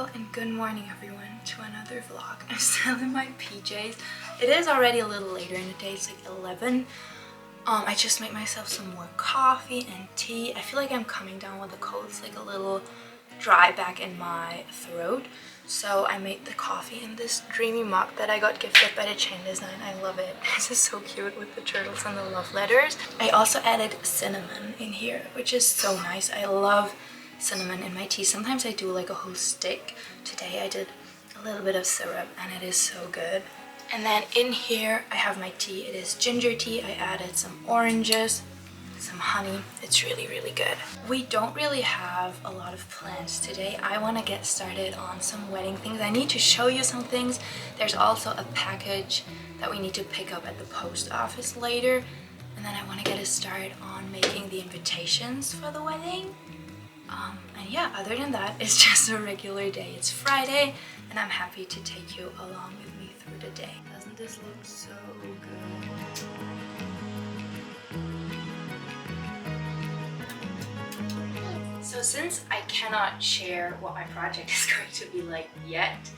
Hello and good morning everyone to another vlog. I'm still in my PJs. It is already a little later in the day, it's like 11. I just made myself some more coffee and tea. I feel like I'm coming down with a cold. It's like a little dry back in my throat. So I made the coffee in this dreamy mug that I got gifted by the chain design. I love it. This is so cute with the turtles and the love letters. I also added cinnamon in here, which is so nice. I love cinnamon in my tea. Sometimes I do like a whole stick. Today I did a little bit of syrup and it is so good. And then in here I have my tea. It is ginger tea. I added some oranges, some honey. It's really good. We don't really have a lot of plans today. I want to get started on some wedding things. I need to show you some things. There's also a package that we need to pick up at the post office later. And then I want to get a start on making the invitations for the wedding. And yeah, other than that, it's just a regular day. It's Friday and I'm happy to take you along with me through the day. Doesn't this look so good? So since I cannot share what my project is going to be like yet,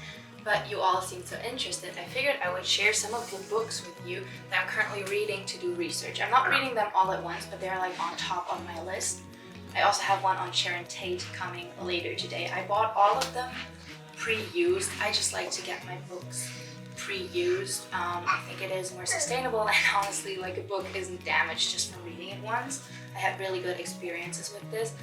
but you all seem so interested, I figured I would share some of the books with you that I'm currently reading to do research. I'm not reading them all at once, but they're like on top of my list. I also have one on Sharon Tate coming later today. I bought all of them pre-used. I just like to get my books pre-used. I think it is more sustainable, and honestly, like, a book isn't damaged just from reading it once. I had really good experiences with this.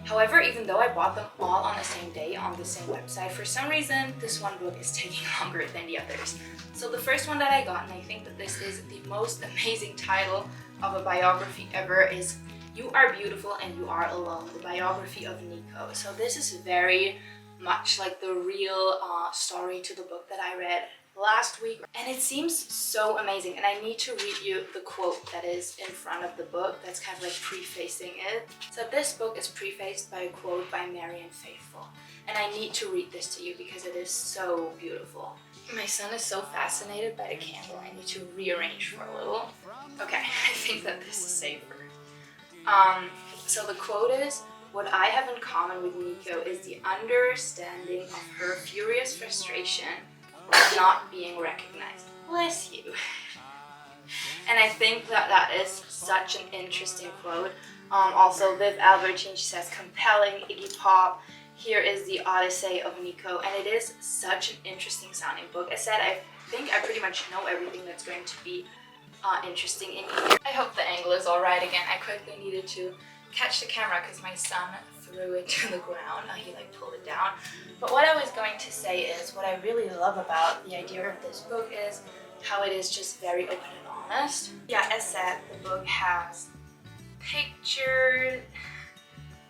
However, even though I bought them all on the same day on the same website, for some reason this one book is taking longer than the others. So the first one that I got, and I think that this is the most amazing title of a biography ever, is You Are Beautiful and You Are Alone, the biography of Nico. So this is very much like the real story to the book that I read last week, and it seems so amazing. And I need to read you the quote that is in front of the book that's kind of like prefacing it. So this book is prefaced by a quote by Marianne Faithfull, and I need to read this to you because it is so beautiful. My son is so fascinated by the candle. I need to rearrange for a little. Okay, I think that this is safer. So the quote is, "What I have in common with Nico is the understanding of her furious frustration of not being recognized." Bless you. And I think that that is such an interesting quote. Also, Viv Albertine, she says, "Compelling, Iggy Pop, here is the Odyssey of Nico." And it is such an interesting sounding book. As I said, I think I pretty much know everything that's going to be interesting in here. I hope the angle is alright again. I quickly needed to catch the camera because my son threw it to the ground. He like pulled it down. But what I was going to say is, what I really love about the idea of this book is how it is just very open and honest. Yeah, as said, the book has pictures,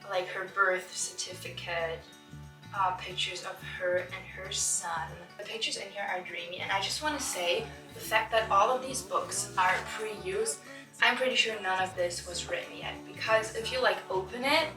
like her birth certificate, pictures of her and her son. The pictures in here are dreamy, and I just want to say the fact that all of these books are pre-used, I'm pretty sure none of this was written yet, because if you like open it,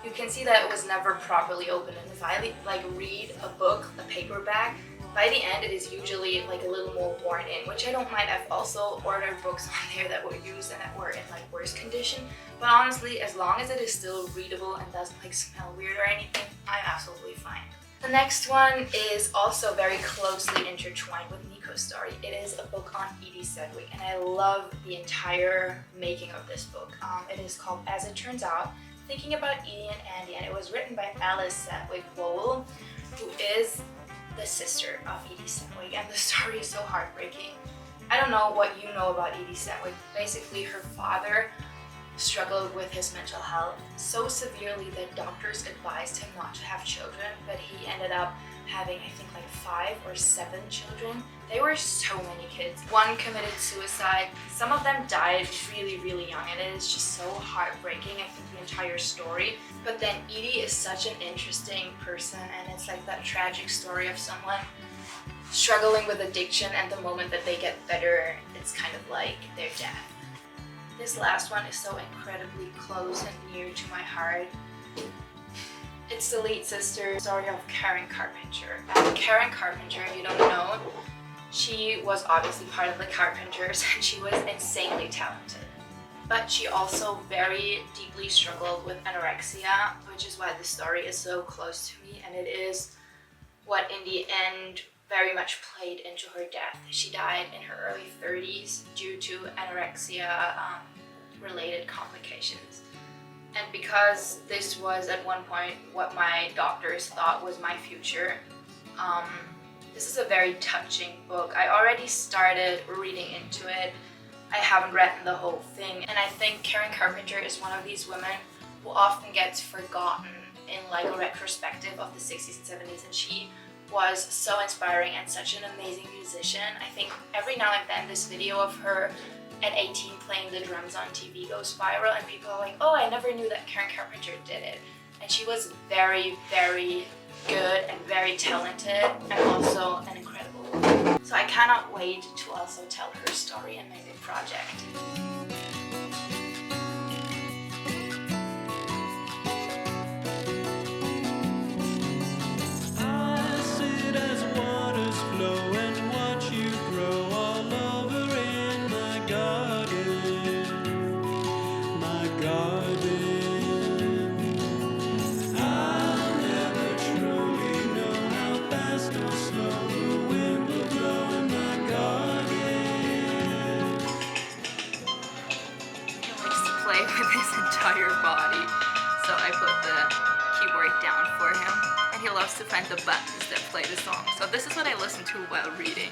you can see that it was never properly opened. And if I like read a book, a paperback, by the end it is usually like a little more worn in, which I don't mind. I've also ordered books on there that were used and that were in like worse condition, but honestly, as long as it is still readable and doesn't like smell weird or anything, I'm absolutely fine. The next one is also very closely intertwined with Nico's story. It is a book on Edie Sedgwick, and I love the entire making of this book. It is called As It Turns Out, Thinking About Edie and Andy, and it was written by Alice Sedgwick Lowell, who is the sister of Edie Sedgwick, and the story is so heartbreaking. I don't know what you know about Edie Sedgwick. Basically, her father struggled with his mental health so severely that doctors advised him not to have children, but he ended up having, I think, like 5 or 7 children. They were so many kids. One committed suicide. Some of them died really young, and it is just so heartbreaking, I think, the entire story. But then Edie is such an interesting person, and it's like that tragic story of someone struggling with addiction, and the moment that they get better, it's kind of like their death. This last one is so incredibly close and near to my heart. It's the lead sister story of Karen Carpenter. Karen Carpenter, you don't know, she was obviously part of the Carpenters, and she was insanely talented. But she also very deeply struggled with anorexia, which is why the story is so close to me, and it is what in the end very much played into her death. She died in her early 30s due to anorexia related complications. And because this was at one point what my doctors thought was my future, this is a very touching book. I already started reading into it. I haven't read the whole thing, and I think Karen Carpenter is one of these women who often gets forgotten in like a retrospective of the 60s and 70s, and she was so inspiring and such an amazing musician. I think every now and then this video of her at 18 playing the drums on TV goes viral, and people are like, oh, I never knew that Karen Carpenter did it. And she was very, very good and very talented, and also an incredible woman. So I cannot wait to also tell her story in my big project. Entire body, so I put the keyboard down for him, and he loves to find the buttons that play the song. So this is what I listen to while reading.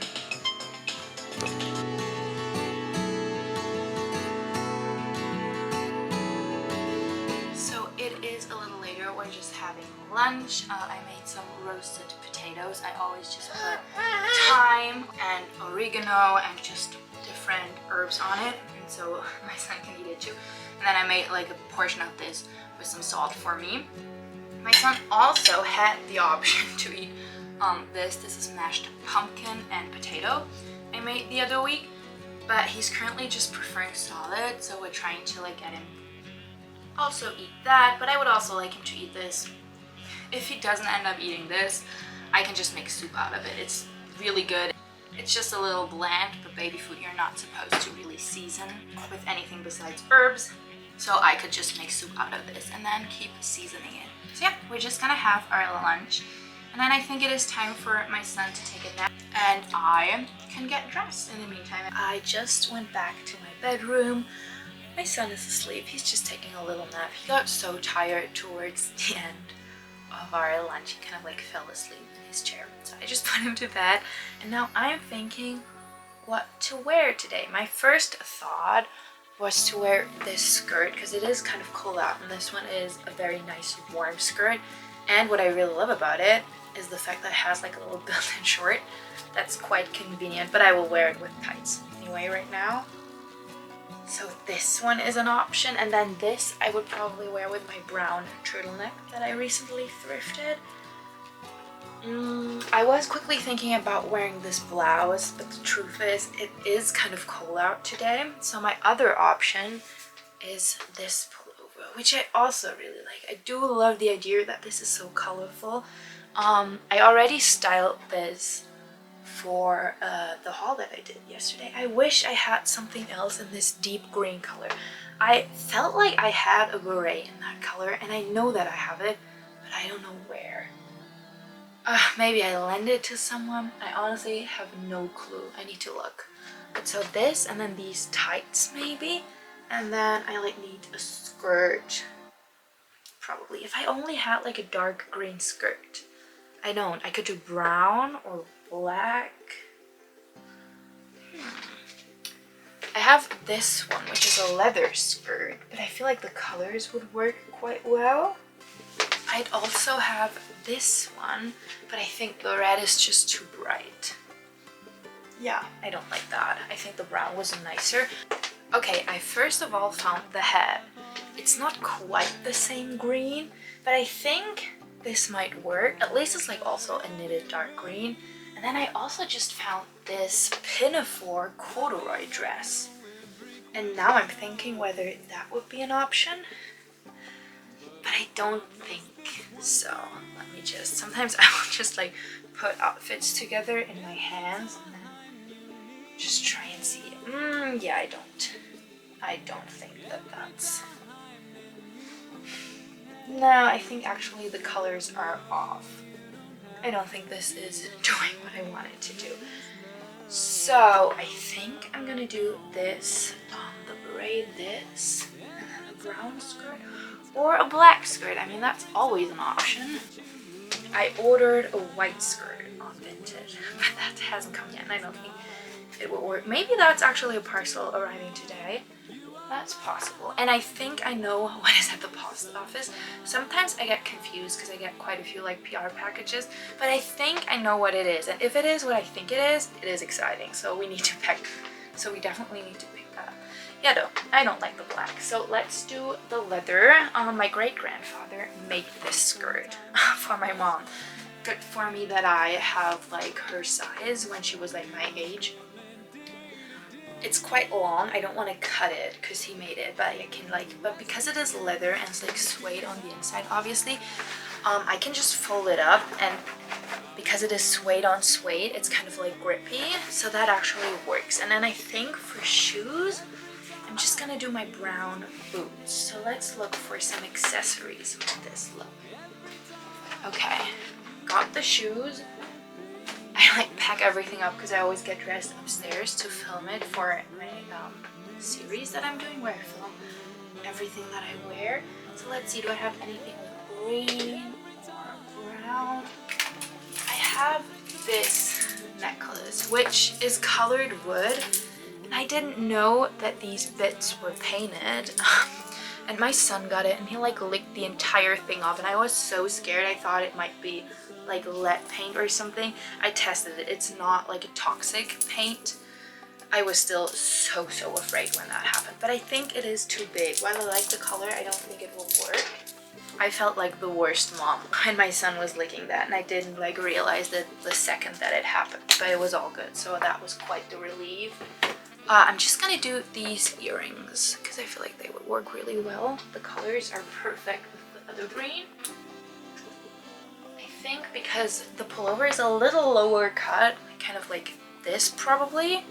So it is a little later, we're just having lunch. I made some roasted potatoes. I always just put thyme and oregano and just different herbs on it, and so my son can eat it too. And then I made like a portion of this with some salt for me. My son also had the option to eat this. This is mashed pumpkin and potato I made the other week, but he's currently just preferring salad, so we're trying to like get him also eat that. But I would also like him to eat this. If he doesn't end up eating this, I can just make soup out of it. It's really good. It's just a little bland, but baby food you're not supposed to really season with anything besides herbs. So I could just make soup out of this and then keep seasoning it. So yeah, we're just gonna have our lunch. And then I think it is time for my son to take a nap, and I can get dressed in the meantime. I just went back to my bedroom. My son is asleep. He's just taking a little nap. He got so tired towards the end of our lunch. He kind of like fell asleep in his chair. So I just put him to bed. And now I'm thinking what to wear today. My first thought was to wear this skirt because it is kind of cold out, and this one is a very nice warm skirt. And what I really love about it is the fact that it has like a little built-in short. That's quite convenient, but I will wear it with tights anyway right now. So this one is an option, and then this I would probably wear with my brown turtleneck that I recently thrifted. I was quickly thinking about wearing this blouse, but the truth is it is kind of cold out today. So my other option is this pullover, which I also really like. I do love the idea that this is so colorful. I already styled this for the haul that I did yesterday. I wish I had something else in this deep green color. I felt like I had a beret in that color, and I know that I have it, but I don't know where. Maybe I lent it to someone. I honestly have no clue. I need to look. But so this, and then these tights maybe, and then I like need a skirt probably. If I only had like a dark green skirt. I don't. I could do brown or black. I have this one, which is a leather skirt, but I feel like the colors would work quite well. I'd also have this one, but I think the red is just too bright. Yeah, I don't like that. I think the brown was nicer. Okay, I first of all found the hat. It's not quite the same green, but I think this might work. At least it's like also a knitted dark green. And then I also just found this pinafore corduroy dress. And now I'm thinking whether that would be an option. But I don't think so. Let me just, sometimes I will just like put outfits together in my hands and then just try and see it. Yeah, I don't think that that's... No, I think actually the colors are off. I don't think this is doing what I want it to do. So I think I'm gonna do this, the braid this, and then a brown skirt or a black skirt. I mean, that's always an option. I ordered a white skirt on Vinted, but that hasn't come yet and I don't think it will work. Maybe that's actually a parcel arriving today. That's possible. And I think I know what is at the post office. Sometimes I get confused because I get quite a few like PR packages, but I think I know what it is. And if it is what I think it is exciting. So we need to pick. So we definitely need to pick that up. Yeah, though, I don't like the black. So let's do the leather. My great-grandfather made this skirt for my mom. Good for me that I have like her size when she was like my age. It's quite long. I don't want to cut it because he made it, but I can but because it is leather and it's like suede on the inside, obviously, I can just fold it up, and because it is suede on suede, it's kind of like grippy, so that actually works. And then I think for shoes, I'm just gonna do my brown boots. So let's look for some accessories with this look. Okay, got the shoes. I like pack everything up because I always get dressed upstairs to film it for my series that I'm doing where I film everything that I wear. So let's see, do I have anything with green or brown? I have this necklace, which is colored wood, and I didn't know that these bits were painted. And my son got it and he like licked the entire thing off, and I was so scared. I thought it might be like lead paint or something. I tested it. It's not like a toxic paint. I was still so afraid when that happened, but I think it is too big. While I like the color, I don't think it will work. I felt like the worst mom when my son was licking that, and I didn't like realize that the second that it happened, but it was all good. So that was quite the relief. I'm just gonna do these earrings because I feel like they would work really well. The colors are perfect with the other green. I think because the pullover is a little lower cut, kind of like this probably,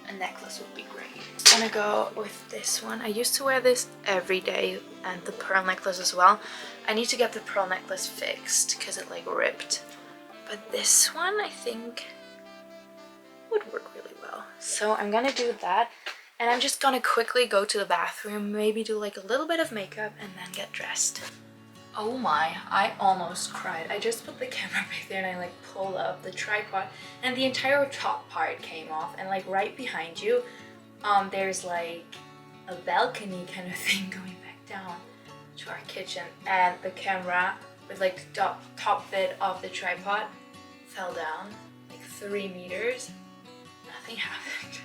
a necklace would be great. I'm gonna go with this one. I used to wear this every day, and the pearl necklace as well. I need to get the pearl necklace fixed because it like ripped. But this one I think would work really well. So I'm gonna do that, and I'm just gonna quickly go to the bathroom, maybe do like a little bit of makeup and then get dressed. Oh my, I almost cried. I just put the camera back there and I like pulled up the tripod and the entire top part came off, and like right behind you there's like a balcony kind of thing going back down to our kitchen, and the camera with like the top bit of the tripod fell down like 3 meters. Nothing happened.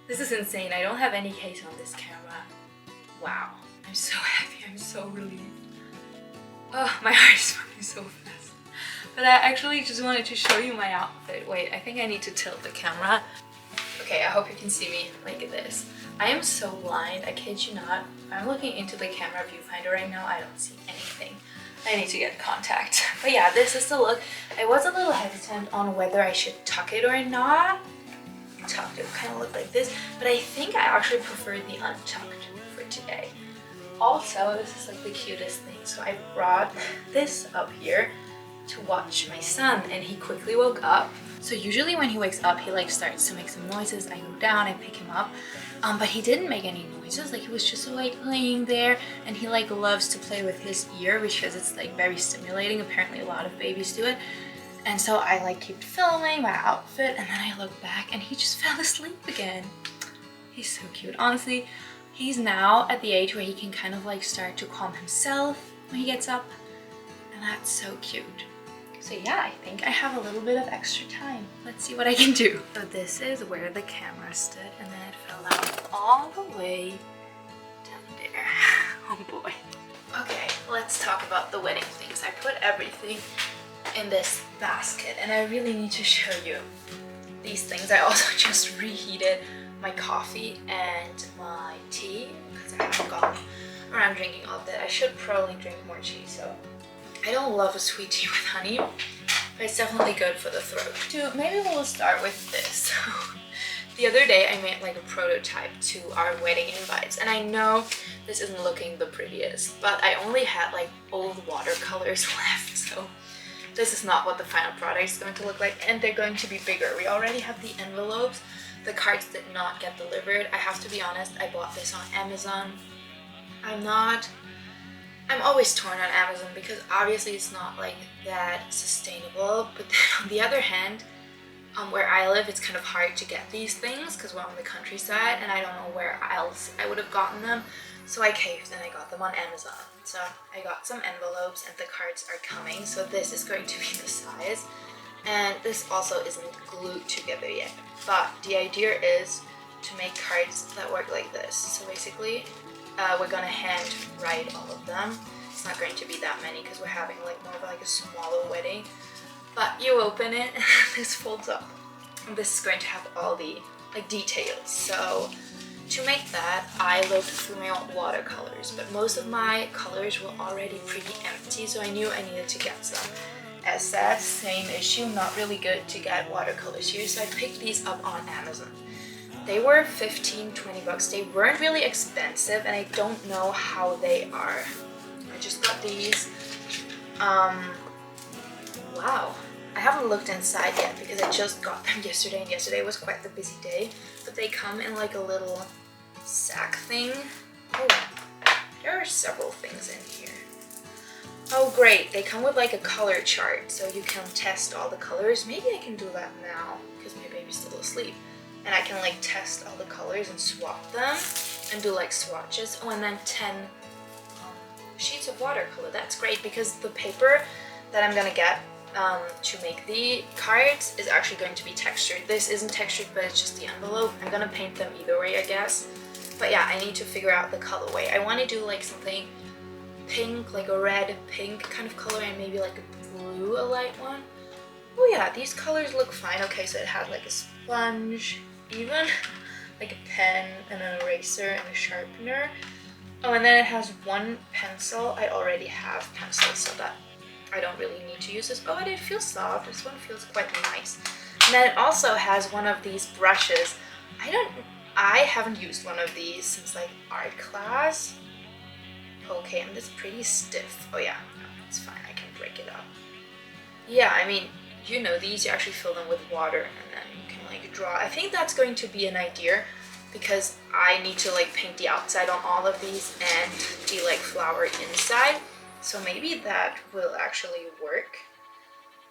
This is insane. I don't have any case on this camera. Wow, I'm so happy. I'm so relieved. Oh, my heart is moving so fast. But I actually just wanted to show you my outfit. Wait, I think I need to tilt the camera. Okay, I hope you can see me like this. I am so blind, I kid you not. I'm looking into the camera viewfinder right now. I don't see anything. I need to get contact. But yeah, this is the look. I was a little hesitant on whether I should tuck it or not. Tucked, it kind of looked like this, but I think I actually prefer the untucked for today. Also, this is like the cutest thing. So I brought this up here to watch my son, and he quickly woke up. So usually when he wakes up, he like starts to make some noises. I go down, I pick him up, but he didn't make any noises. Like he was just like laying there, and he like loves to play with his ear because it's like very stimulating. Apparently a lot of babies do it. And so I like kept filming my outfit, and then I look back and he just fell asleep again. He's so cute. Honestly, he's now at the age where he can kind of like start to calm himself when he gets up, and that's so cute. So yeah, I think I have a little bit of extra time. Let's see what I can do. So this is where the camera stood, and then it fell out all the way down there. Oh boy. Okay, let's talk about the wedding things. I put everything in this basket, and I really need to show you these things. I also just reheated my coffee and my tea because I haven't gone around drinking all of that. I should probably drink more tea. So I don't love a sweet tea with honey, but it's definitely good for the throat. So maybe we'll start with this. The other day I made like a prototype to our wedding invites, and I know this isn't looking the prettiest, but I only had like old watercolors left, so this is not what the final product is going to look like, and they're going to be bigger. We already have the envelopes. The cards did not get delivered. I have to be honest, I bought this on Amazon. I'm always torn on Amazon because obviously it's not like that sustainable, but then on the other hand, where I live, it's kind of hard to get these things because we're on the countryside and I don't know where else I would have gotten them. So I caved and I got them on Amazon. So I got some envelopes and the cards are coming. So this is going to be the size. And this also isn't glued together yet. But the idea is to make cards that work like this. So basically, we're gonna hand write all of them. It's not going to be that many because we're having like more of like a smaller wedding. But you open it and this folds up. And this is going to have all the like details. So to make that, I looked through my own watercolors, but most of my colors were already pretty empty, so I knew I needed to get some. As said, same issue, not really good to get watercolors here, so I picked these up on Amazon. They were 15-20 bucks. They weren't really expensive, and I don't know how they are. I just got these. Wow. I haven't looked inside yet because I just got them yesterday, and yesterday was quite the busy day. But they come in like a little sack thing. Oh, there are several things in here. Oh great, they come with like a color chart, so you can test all the colors. Maybe I can do that now because my baby's still asleep. And I can like test all the colors and swap them and do like swatches. Oh, and then 10 sheets of watercolor. That's great because the paper that I'm gonna get to make the cards is actually going to be textured. This isn't textured, but it's just the envelope. I'm gonna paint them either way, I guess. But yeah, I need to figure out the colorway. I want to do like something pink, like a red pink kind of color, and maybe like a blue, a light one. Oh yeah, these colors look fine. Okay, so it has like a sponge, even like a pen and an eraser and a sharpener. Oh, and then it has one pencil. I already have pencils, so that I don't really need to use this. Oh, and it feels soft. This one feels quite nice. And then it also has one of these brushes. I haven't used one of these since like art class. Okay, and it's pretty stiff. Oh yeah, no, it's fine. I can break it up. Yeah, I mean, you know, these you actually fill them with water and then you can like draw. I think that's going to be an idea because I need to like paint the outside on all of these and the like flower inside. So maybe that will actually work.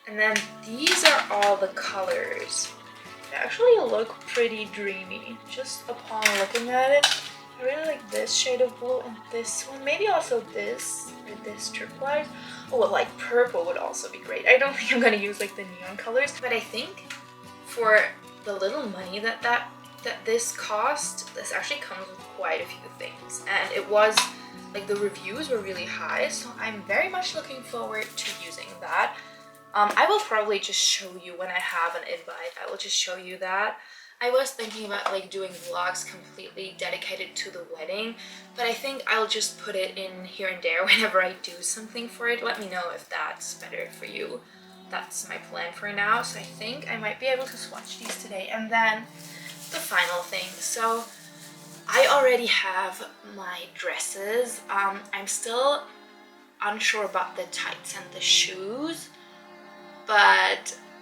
And then these are all the colors. They actually look pretty dreamy just upon looking at it. I really like this shade of blue and this one. Maybe also this or this turquoise. Oh, well, like purple would also be great. I don't think I'm gonna use like the neon colors, but I think for the little money that this cost, this actually comes with quite a few things. And it was like the reviews were really high, so I'm very much looking forward to using that. I will probably just show you when I have an invite. I will just show you that. I was thinking about like doing vlogs completely dedicated to the wedding, but I think I'll just put it in here and there whenever I do something for it. Let me know if that's better for you. That's my plan for now. So I think I might be able to swatch these today. And then the final thing. So I already have my dresses. I'm still unsure about the tights and the shoes.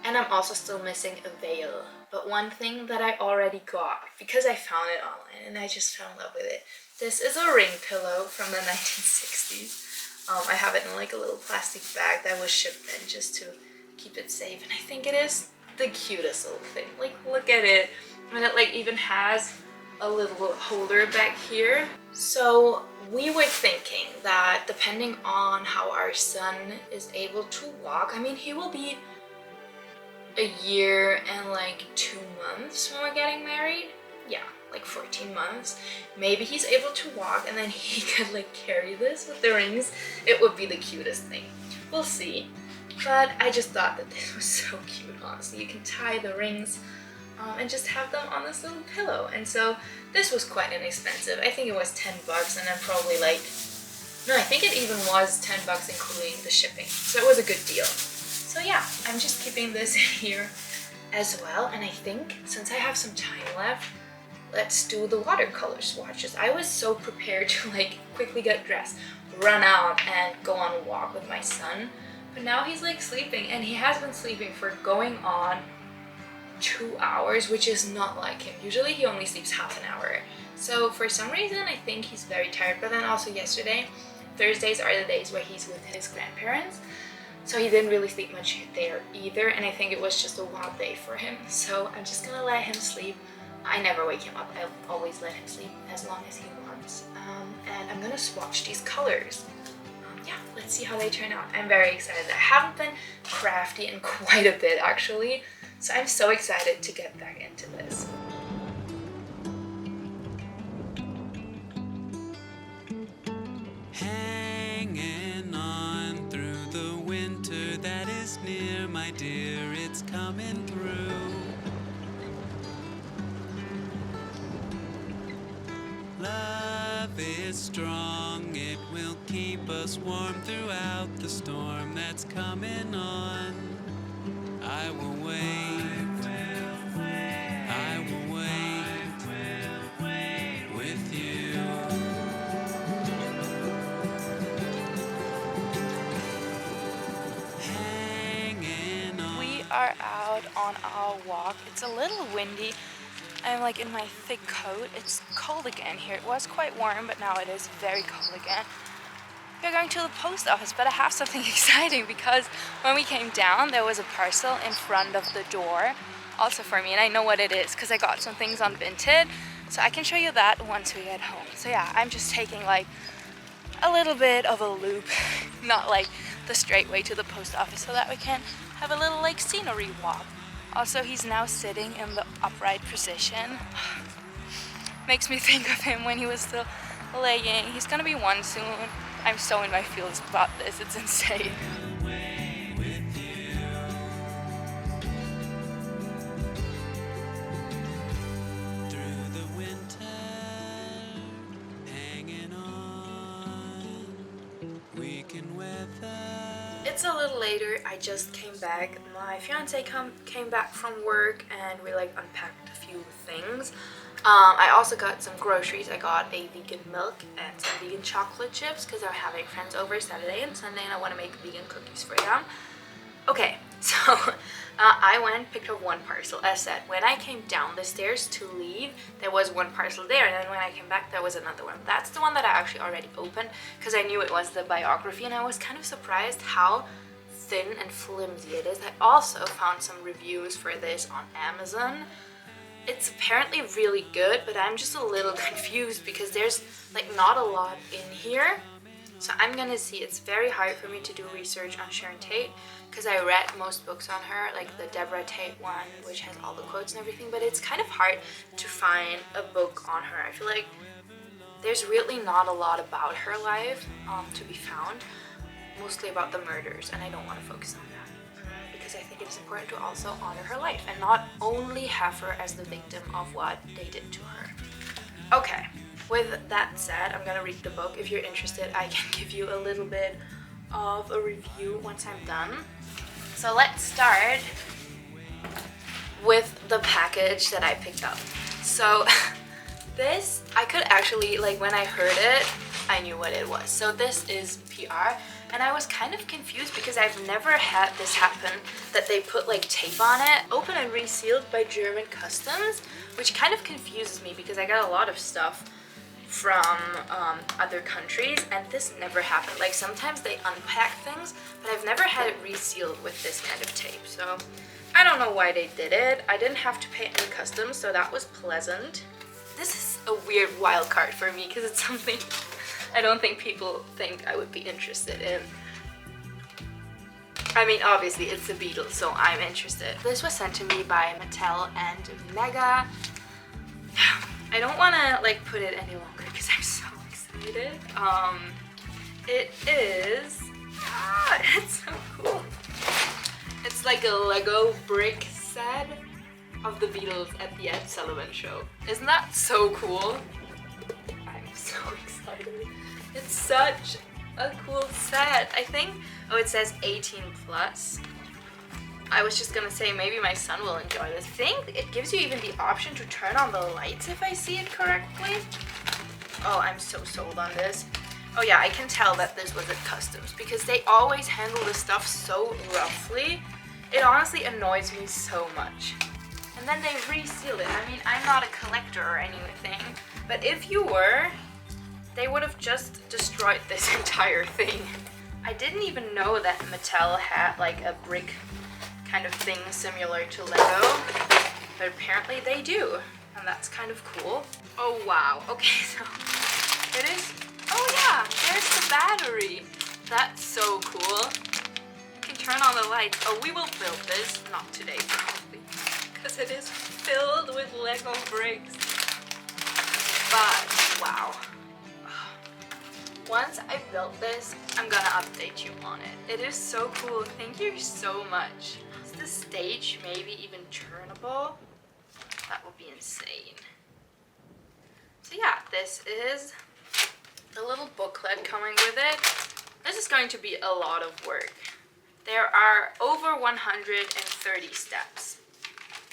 And I'm also still missing a veil. But one thing that I already got, because I found it online and I just fell in love with it. This is a ring pillow from the 1960s. I have it in like a little plastic bag that was shipped in just to keep it safe. And I think it is the cutest little thing. Like, look at it. And it like even has a little holder back here. So we were thinking that depending on how our son is able to walk, I mean, he will be a year and like 2 months when we're getting married. Yeah, like 14 months. Maybe he's able to walk and then he could like carry this with the rings. It would be the cutest thing. We'll see. But I just thought that this was so cute, honestly. You can tie the rings and just have them on this little pillow. And so this was quite inexpensive. I think it was 10 bucks and then probably like, no, I think it even was 10 bucks including the shipping. So it was a good deal. So yeah, I'm just keeping this here as well. And I think since I have some time left, let's do the watercolor swatches. I was so prepared to like quickly get dressed, run out and go on a walk with my son. But now he's like sleeping, and he has been sleeping for going on 2 hours, which is not like him. Usually he only sleeps half an hour. So for some reason I think he's very tired. But then also yesterday, Thursdays are the days where he's with his grandparents, so he didn't really sleep much there either, and I think it was just a wild day for him. So I'm just gonna let him sleep. I never wake him up. I always let him sleep as long as he wants. And I'm gonna swatch these colors. Yeah, let's see how they turn out. I'm very excited. I haven't been crafty in quite a bit actually, so I'm so excited to get back into this. Hanging on through the winter that is near, my dear, it's coming through. Love is strong, it will keep us warm throughout the storm that's coming on. I will wait, I will wait with you. Hanging on. We are out on our walk. It's a little windy. I'm like in my thick coat. It's cold again here. It was quite warm, but now it is very cold again. We're going to the post office, but I have something exciting because when we came down, there was a parcel in front of the door, also for me, and I know what it is because I got some things on Vinted, so I can show you that once we get home. So yeah, I'm just taking like a little bit of a loop, not like the straight way to the post office, so that we can have a little like scenery walk. Also, he's now sitting in the upright position. Makes me think of him when he was still laying. He's gonna be 1 soon. I'm so in my feels about this, it's insane. It's a little later. I just came back. My fiance came back from work and we like unpacked a few things. I also got some groceries. I got a vegan milk and some vegan chocolate chips because I'm having friends over Saturday and Sunday and I want to make vegan cookies for them. Okay, so I went, picked up one parcel. As said, when I came down the stairs to leave, there was one parcel there, and then when I came back, there was another one. That's the one that I actually already opened because I knew it was the biography, and I was kind of surprised how thin and flimsy it is. I also found some reviews for this on Amazon. It's apparently really good, but I'm just a little confused because there's like not a lot in here. So I'm gonna see. It's very hard for me to do research on Sharon Tate because I read most books on her, like the Deborah Tate one, which has all the quotes and everything, but it's kind of hard to find a book on her. I feel like there's really not a lot about her life to be found, mostly about the murders, and I don't want to focus on that because I think it is important to also honor her life and not only have her as the victim of what they did to her. Okay. With that said, I'm gonna read the book. If you're interested, I can give you a little bit of a review once I'm done. So let's start with the package that I picked up. So this, I could actually, like when I heard it, I knew what it was. So this is PR, and I was kind of confused because I've never had this happen, that they put like tape on it. Open and resealed by German customs, which kind of confuses me because I got a lot of stuff from other countries and this never happened. Like sometimes they unpack things, but I've never had it resealed with this kind of tape, so I don't know why they did it. I didn't have to pay any customs, so that was pleasant. This is a weird wild card for me because it's something I don't think people think I would be interested in. I mean, obviously it's the Beatles, so I'm interested. This was sent to me by Mattel and Mega. I don't want to like put it any longer because I'm so excited. It is, it's so cool. It's like a Lego brick set of the Beatles at the Ed Sullivan Show. Isn't that so cool? I'm so excited. It's such a cool set. I think, oh, it says 18 plus. I was just gonna say maybe my son will enjoy this. I think it gives you even the option to turn on the lights if I see it correctly. Oh, I'm so sold on this. Oh yeah, I can tell that this was at customs because they always handle the stuff so roughly. It honestly annoys me so much. And then they reseal it. I mean, I'm not a collector or anything, but if you were, they would have just destroyed this entire thing. I didn't even know that Mattel had like a brick kind of thing similar to Lego, but apparently they do, and that's kind of cool. Oh wow, okay, so it is, oh yeah, there's the battery. That's so cool. You can turn on the lights. Oh, we will build this, not today probably, because it is filled with Lego bricks. But wow. Once I built this, I'm gonna update you on it. It is so cool. Thank you so much. Is the stage maybe even turnable? That would be insane. So yeah, this is a little booklet coming with it. This is going to be a lot of work. There are over 130 steps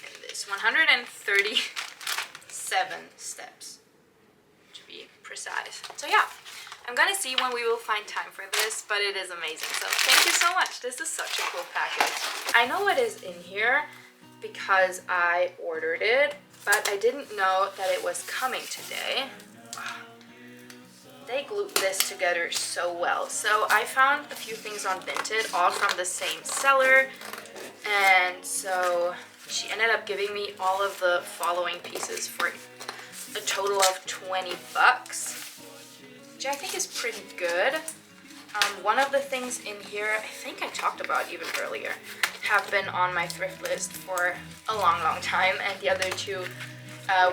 in this. 137 steps, to be precise. So yeah. I'm gonna see when we will find time for this, but it is amazing. So thank you so much. This is such a cool package. I know what is in here because I ordered it, but I didn't know that it was coming today. They glued this together so well. So I found a few things on Vinted, all from the same seller. And so she ended up giving me all of the following pieces for a total of 20 bucks. Which I think is pretty good. One of the things in here, I think I talked about even earlier, have been on my thrift list for a long time, and the other two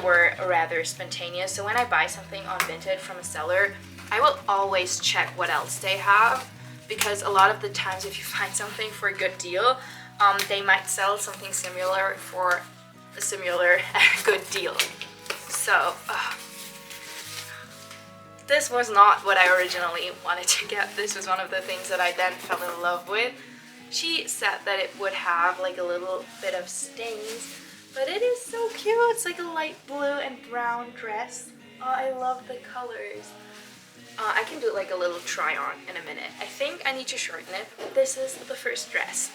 were rather spontaneous. So when I buy something on Vinted from a seller, I will always check what else they have, because a lot of the times if you find something for a good deal, they might sell something similar for a similar good deal. So, this was not what I originally wanted to get. This was one of the things that I then fell in love with. She said that it would have like a little bit of stains, but it is so cute. It's like a light blue and brown dress. Oh, I love the colors. I can do like a little try on in a minute. I think I need to shorten it, but this is the first dress.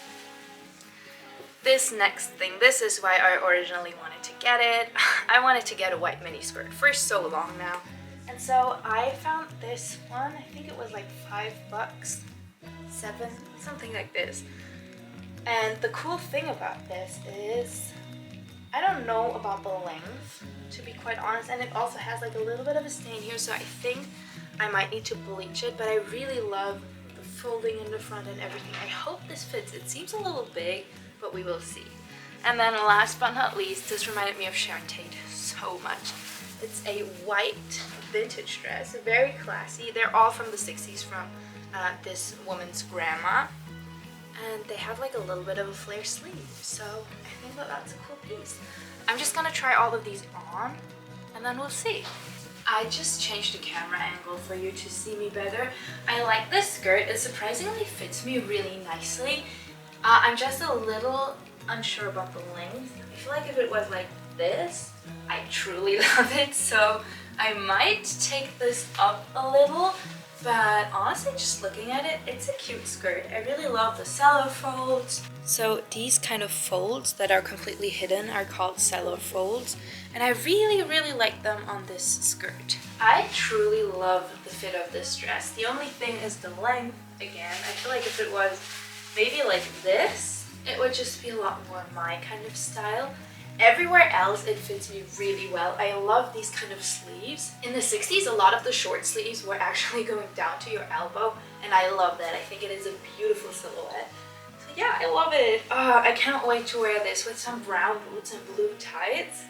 This next thing, this is why I originally wanted to get it. I wanted to get a white mini skirt for so long now. And so I found this one, I think it was like $5, 7, something like this. And the cool thing about this is, I don't know about the length, to be quite honest, and it also has like a little bit of a stain here, so I think I might need to bleach it, but I really love the folding in the front and everything. I hope this fits. It seems a little big, but we will see. And then last but not least, this reminded me of Sharon Tate so much. It's a white vintage dress, very classy. They're all from the 60s from this woman's grandma. And they have like a little bit of a flare sleeve, so I think that that's a cool piece. I'm just gonna try all of these on, and then we'll see. I just changed the camera angle for you to see me better. I like this skirt. It surprisingly fits me really nicely. I'm just a little unsure about the length. I feel like if it was like this, I truly love it, so I might take this up a little, but honestly just looking at it, it's a cute skirt. I really love the cello folds. So these kind of folds that are completely hidden are called cello folds, and I really like them on this skirt. I truly love the fit of this dress. The only thing is the length. Again, I feel like if it was maybe like this, it would just be a lot more my kind of style. Everywhere else it fits me really well. I love these kind of sleeves. In the 60s, a lot of the short sleeves were actually going down to your elbow, and I love that. I think it is a beautiful silhouette. So yeah, I love it. I can't wait to wear this with some brown boots and blue tights.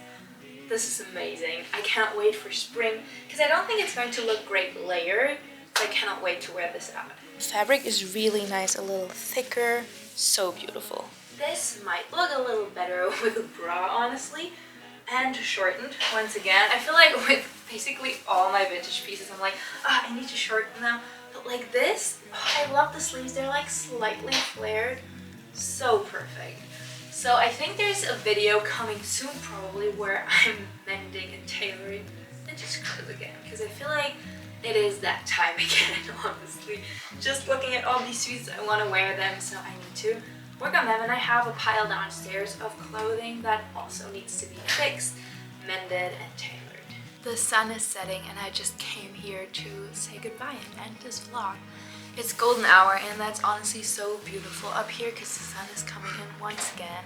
This is amazing. I can't wait for spring, because I don't think it's going to look great layered, so I cannot wait to wear this out. The fabric is really nice, a little thicker, so beautiful. This might look a little better with a bra, honestly, and shortened. Once again, I feel like with basically all my vintage pieces, I'm like, I need to shorten them. But like this, I love the sleeves. They're like slightly flared. So perfect. So I think there's a video coming soon probably where I'm mending and tailoring vintage clothes again, because I feel like it is that time again, honestly. Just looking at all these suits, I want to wear them, so I need to work on them. And I have a pile downstairs of clothing that also needs to be fixed, mended, and tailored. The sun is setting and I just came here to say goodbye and end this vlog. It's golden hour and that's honestly so beautiful up here because the sun is coming in once again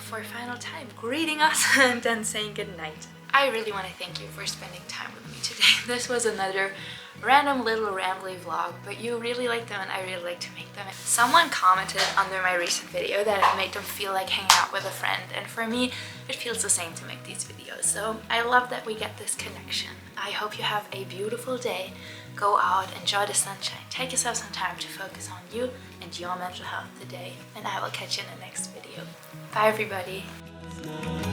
for a final time, greeting us and then saying goodnight. I really want to thank you for spending time with me today. This was another random little rambly vlog, but you really like them and I really like to make them. Someone commented under my recent video that it made them feel like hanging out with a friend, and for me it feels the same to make these videos, so I love that we get this connection. I hope you have a beautiful day. Go out, enjoy the sunshine, take yourself some time to focus on you and your mental health today, and I will catch you in the next video. Bye everybody.